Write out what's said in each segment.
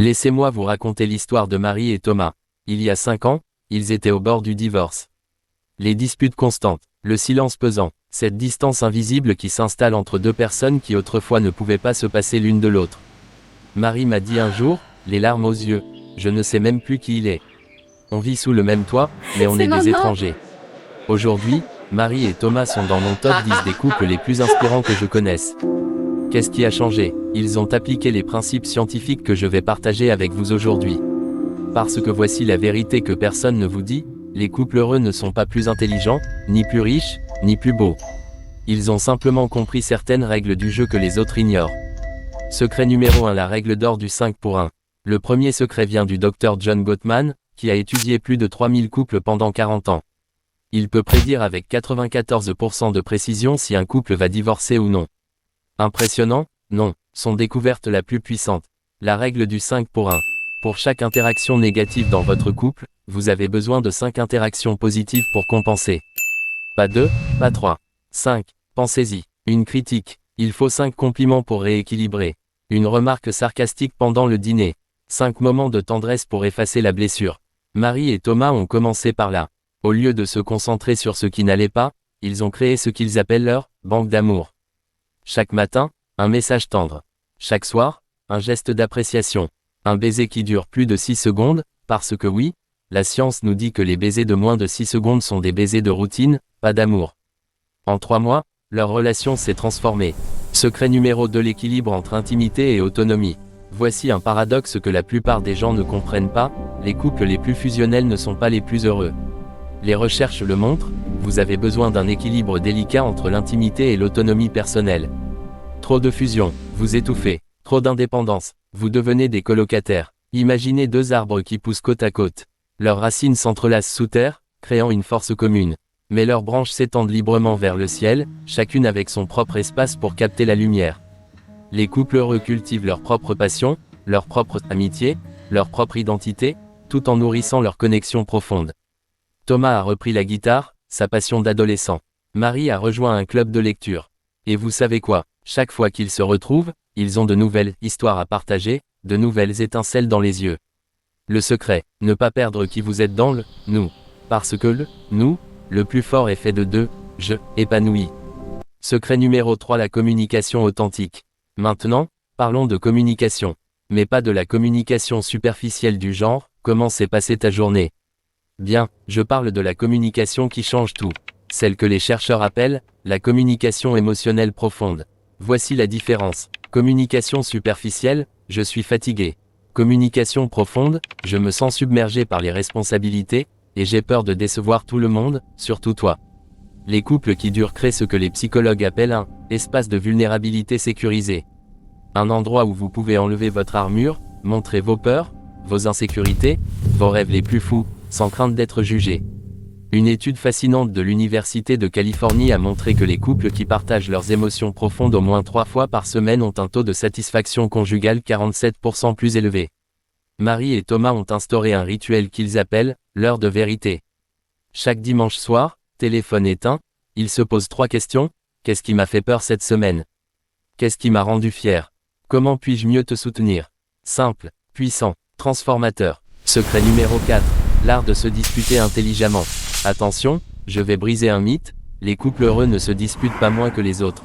Laissez-moi vous raconter l'histoire de Marie et Thomas. Il y a 5 ans, ils étaient au bord du divorce. Les disputes constantes, le silence pesant, cette distance invisible qui s'installe entre deux personnes qui autrefois ne pouvaient pas se passer l'une de l'autre. Marie m'a dit un jour, les larmes aux yeux, je ne sais même plus qui il est. On vit sous le même toit, mais on est des étrangers. Aujourd'hui, Marie et Thomas sont dans mon top 10 des couples les plus inspirants que je connaisse. Qu'est-ce qui a changé? Ils ont appliqué les principes scientifiques que je vais partager avec vous aujourd'hui. Parce que voici la vérité que personne ne vous dit, les couples heureux ne sont pas plus intelligents, ni plus riches, ni plus beaux. Ils ont simplement compris certaines règles du jeu que les autres ignorent. Secret numéro 1, la règle d'or du 5 pour 1. Le premier secret vient du Dr John Gottman, qui a étudié plus de 3000 couples pendant 40 ans. Il peut prédire avec 94% de précision si un couple va divorcer ou non. Impressionnant? Non. Son découverte la plus puissante. La règle du 5 pour 1. Pour chaque interaction négative dans votre couple, vous avez besoin de 5 interactions positives pour compenser. Pas 2, pas 3. 5. Pensez-y. Une critique. Il faut 5 compliments pour rééquilibrer. Une remarque sarcastique pendant le dîner. 5 moments de tendresse pour effacer la blessure. Marie et Thomas ont commencé par là. Au lieu de se concentrer sur ce qui n'allait pas, ils ont créé ce qu'ils appellent leur « banque d'amour ». Chaque matin, un message tendre. Chaque soir, un geste d'appréciation. Un baiser qui dure plus de 6 secondes, parce que oui, la science nous dit que les baisers de moins de 6 secondes sont des baisers de routine, pas d'amour. En 3 mois, leur relation s'est transformée. Secret numéro 2, l'équilibre entre intimité et autonomie. Voici un paradoxe que la plupart des gens ne comprennent pas, les couples les plus fusionnels ne sont pas les plus heureux. Les recherches le montrent, vous avez besoin d'un équilibre délicat entre l'intimité et l'autonomie personnelle. Trop de fusion, vous étouffez. Trop d'indépendance, vous devenez des colocataires. Imaginez 2 arbres qui poussent côte à côte. Leurs racines s'entrelacent sous terre, créant une force commune. Mais leurs branches s'étendent librement vers le ciel, chacune avec son propre espace pour capter la lumière. Les couples heureux cultivent leur propre passion, leur propre amitié, leur propre identité, tout en nourrissant leur connexion profonde. Thomas a repris la guitare, sa passion d'adolescent. Marie a rejoint un club de lecture. Et vous savez quoi? Chaque fois qu'ils se retrouvent, ils ont de nouvelles histoires à partager, de nouvelles étincelles dans les yeux. Le secret, ne pas perdre qui vous êtes dans le « nous ». Parce que le « nous », le plus fort est fait de 2 « je » épanouis. Secret numéro 3, la communication authentique. Maintenant, parlons de communication. Mais pas de la communication superficielle du genre « comment s'est passée ta journée ?» Bien, je parle de la communication qui change tout. Celle que les chercheurs appellent la communication émotionnelle profonde. Voici la différence. Communication superficielle, je suis fatigué. Communication profonde, je me sens submergé par les responsabilités, et j'ai peur de décevoir tout le monde, surtout toi. Les couples qui durent créent ce que les psychologues appellent un espace de vulnérabilité sécurisé. Un endroit où vous pouvez enlever votre armure, montrer vos peurs, vos insécurités, vos rêves les plus fous, sans crainte d'être jugé. Une étude fascinante de l'Université de Californie a montré que les couples qui partagent leurs émotions profondes au moins 3 fois par semaine ont un taux de satisfaction conjugale 47% plus élevé. Marie et Thomas ont instauré un rituel qu'ils appellent « l'heure de vérité ». Chaque dimanche soir, téléphone éteint, ils se posent 3 questions. Qu'est-ce qui m'a fait peur cette semaine? Qu'est-ce qui m'a rendu fier? Comment puis-je mieux te soutenir? Simple, puissant, transformateur. Secret numéro 4, l'art de se disputer intelligemment. Attention, je vais briser un mythe, les couples heureux ne se disputent pas moins que les autres.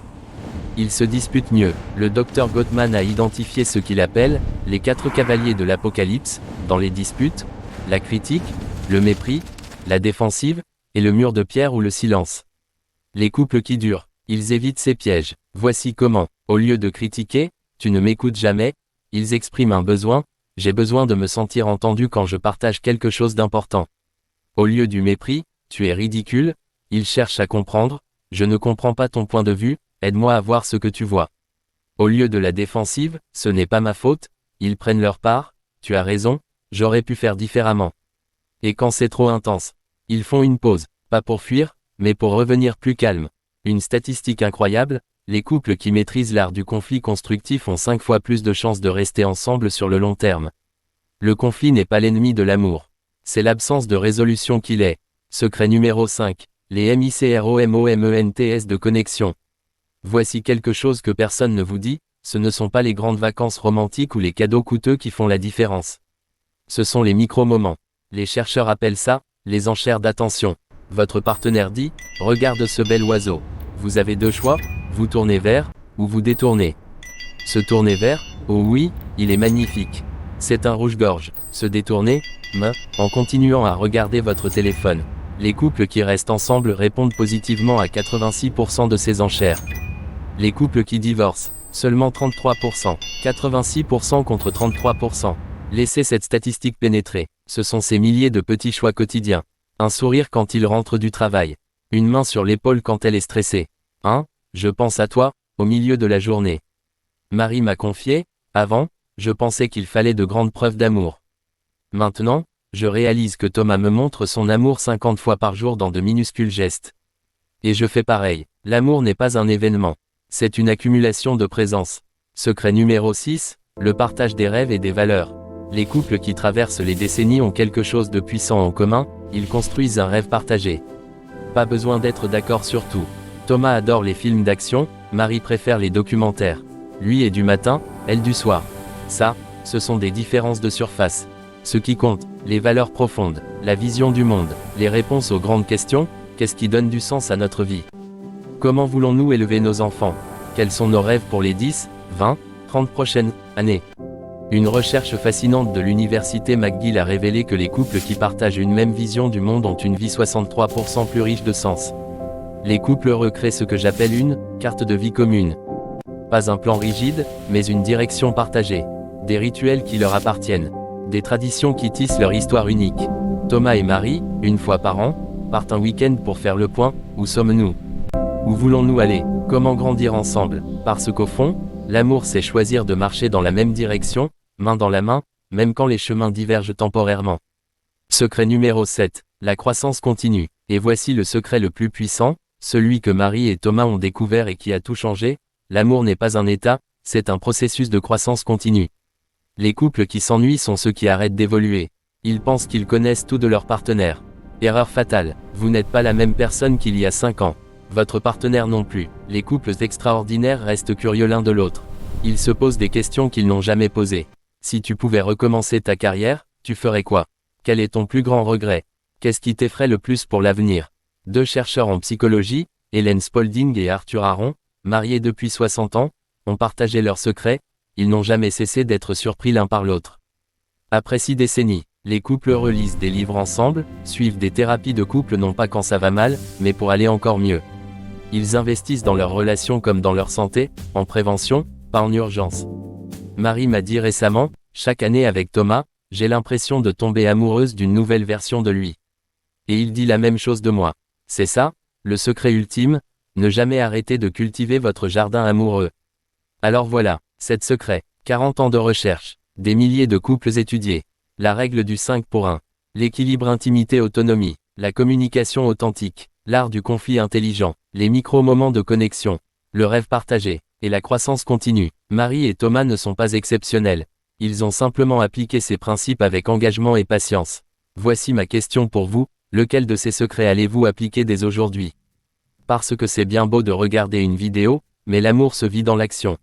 Ils se disputent mieux. Le Dr Gottman a identifié ce qu'il appelle les 4 cavaliers de l'Apocalypse dans les disputes, la critique, le mépris, la défensive, et le mur de pierre ou le silence. Les couples qui durent, ils évitent ces pièges. Voici comment. Au lieu de critiquer, tu ne m'écoutes jamais, ils expriment un besoin, j'ai besoin de me sentir entendu quand je partage quelque chose d'important. Au lieu du mépris, tu es ridicule, ils cherchent à comprendre, je ne comprends pas ton point de vue, aide-moi à voir ce que tu vois. Au lieu de la défensive, ce n'est pas ma faute, ils prennent leur part, tu as raison, j'aurais pu faire différemment. Et quand c'est trop intense, ils font une pause, pas pour fuir, mais pour revenir plus calme. Une statistique incroyable, les couples qui maîtrisent l'art du conflit constructif ont 5 fois plus de chances de rester ensemble sur le long terme. Le conflit n'est pas l'ennemi de l'amour. C'est l'absence de résolution qui l'est. Secret numéro 5, les micromoments de connexion. Voici quelque chose que personne ne vous dit, Ce ne sont pas les grandes vacances romantiques ou les cadeaux coûteux qui font la différence. Ce sont les micro-moments. Les chercheurs appellent ça les enchères d'attention. Votre partenaire dit « Regarde ce bel oiseau ». Vous avez deux choix, vous tournez vers, ou vous détournez. Se tourner vers, oh oui, il est magnifique. C'est un rouge-gorge. Se détourner, en continuant à regarder votre téléphone. Les couples qui restent ensemble répondent positivement à 86% de ces enchères. Les couples qui divorcent, seulement 33%, 86% contre 33%. Laissez cette statistique pénétrer. Ce sont ces milliers de petits choix quotidiens. Un sourire quand il rentre du travail. Une main sur l'épaule quand elle est stressée. Je pense à toi, au milieu de la journée. Marie m'a confié, avant, je pensais qu'il fallait de grandes preuves d'amour. Maintenant, je réalise que Thomas me montre son amour 50 fois par jour dans de minuscules gestes. Et je fais pareil. L'amour n'est pas un événement. C'est une accumulation de présence. Secret numéro 6, le partage des rêves et des valeurs. Les couples qui traversent les décennies ont quelque chose de puissant en commun, ils construisent un rêve partagé. Pas besoin d'être d'accord sur tout. Thomas adore les films d'action, Marie préfère les documentaires. Lui est du matin, elle du soir. Ça, ce sont des différences de surface. Ce qui compte, les valeurs profondes, la vision du monde, les réponses aux grandes questions, qu'est-ce qui donne du sens à notre vie? Comment voulons-nous élever nos enfants? Quels sont nos rêves pour les 10, 20, 30 prochaines années? Une recherche fascinante de l'université McGill a révélé que les couples qui partagent une même vision du monde ont une vie 63% plus riche de sens. Les couples heureux créent ce que j'appelle une carte de vie commune. Pas un plan rigide, mais une direction partagée. Des rituels qui leur appartiennent. Des traditions qui tissent leur histoire unique. Thomas et Marie, une fois par an, partent un week-end pour faire le point. Où sommes-nous? Où voulons-nous aller? Comment grandir ensemble? Parce qu'au fond, l'amour c'est choisir de marcher dans la même direction, main dans la main, même quand les chemins divergent temporairement. Secret numéro 7, la croissance continue. Et voici le secret le plus puissant, celui que Marie et Thomas ont découvert et qui a tout changé. L'amour n'est pas un état, c'est un processus de croissance continue. Les couples qui s'ennuient sont ceux qui arrêtent d'évoluer. Ils pensent qu'ils connaissent tout de leur partenaire. Erreur fatale, vous n'êtes pas la même personne qu'il y a 5 ans. Votre partenaire non plus. Les couples extraordinaires restent curieux l'un de l'autre. Ils se posent des questions qu'ils n'ont jamais posées. Si tu pouvais recommencer ta carrière, tu ferais quoi? Quel est ton plus grand regret? Qu'est-ce qui t'effraie le plus pour l'avenir? Deux chercheurs en psychologie, Hélène Spalding et Arthur Aron, mariés depuis 60 ans, ont partagé leurs secrets, ils n'ont jamais cessé d'être surpris l'un par l'autre. Après 6 décennies, les couples relisent des livres ensemble, suivent des thérapies de couple non pas quand ça va mal, mais pour aller encore mieux. Ils investissent dans leurs relations comme dans leur santé, en prévention, pas en urgence. Marie m'a dit récemment, chaque année avec Thomas, j'ai l'impression de tomber amoureuse d'une nouvelle version de lui. Et il dit la même chose de moi. C'est ça, le secret ultime, ne jamais arrêter de cultiver votre jardin amoureux. Alors voilà, 7 secrets, 40 ans de recherche, des milliers de couples étudiés. La règle du 5 pour 1. L'équilibre intimité-autonomie, la communication authentique, l'art du conflit intelligent, les micro-moments de connexion, le rêve partagé, et la croissance continue. Marie et Thomas ne sont pas exceptionnels. Ils ont simplement appliqué ces principes avec engagement et patience. Voici ma question pour vous, lequel de ces secrets allez-vous appliquer dès aujourd'hui? Parce que c'est bien beau de regarder une vidéo, mais l'amour se vit dans l'action.